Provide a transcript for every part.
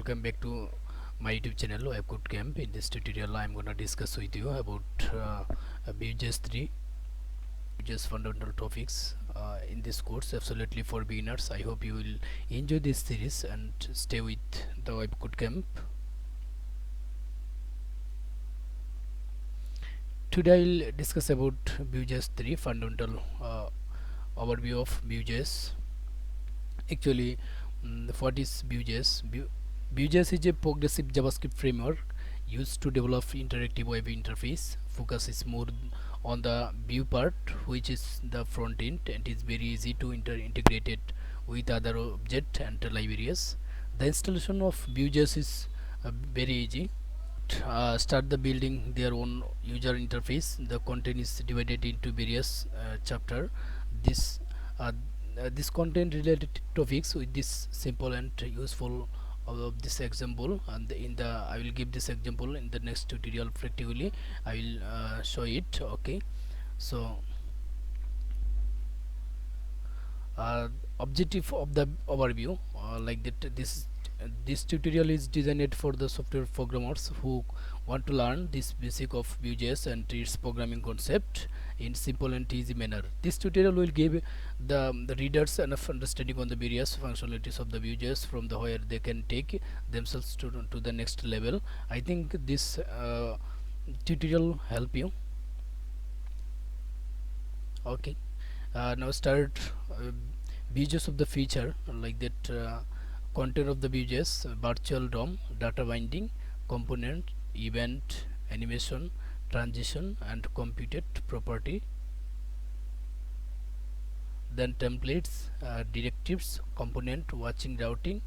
welcome back to my YouTube channel webcodecamp. In this tutorial I'm gonna discuss with you about Vue.Js 3 Vue.Js fundamental topics in this course absolutely for beginners. I hope you will enjoy this series and stay with the webcodecamp. Today I'll discuss about Vue.Js 3 fundamental overview of Vue.Js. Actually, what is Vue.Js? Vue.Js is a progressive JavaScript framework used to develop interactive web interface. Focus is more on the view part, which is the front end, and is very easy to integrate it with other object and libraries. The installation of Vue.Js is very easy. Start the building their own user interface. The content is divided into various chapter. This uh, this content related topics with this simple and useful of this example, and in the I will give this example in the next tutorial. Practically I will show it. Okay, so uh, objective of the overview, like that this tutorial is designed for the software programmers who want to learn this basic of Vue.js and its programming concept in simple and easy manner. This tutorial will give the readers enough understanding on the various functionalities of the Vue.js from the where they can take themselves to the next level. I think this tutorial help you. Okay, now start Vue.js of the feature, like that content of the Vue.js, virtual DOM, data binding, component, event, animation, transition and computed property, then templates, directives, component, watching, routing,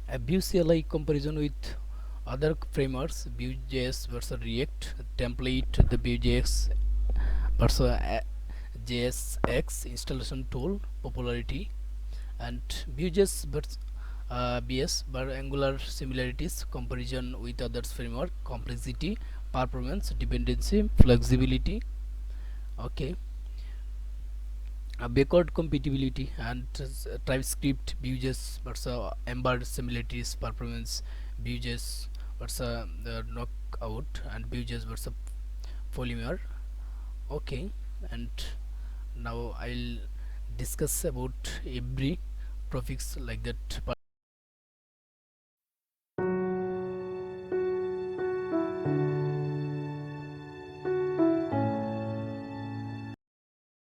a Vue CLI comparison with other frameworks, Vue.js versus React, template, the Vue.js versus JSX installation tool, popularity, and Vue.js but BS but Angular similarities, comparison with others framework, complexity, performance, dependency, flexibility. Okay, backward compatibility and TypeScript, Vue.js versus Ember similarities, performance, Vue.js versus the knockout, and Vue.js versus polymer. Okay, and now I'll discuss about every topics like that.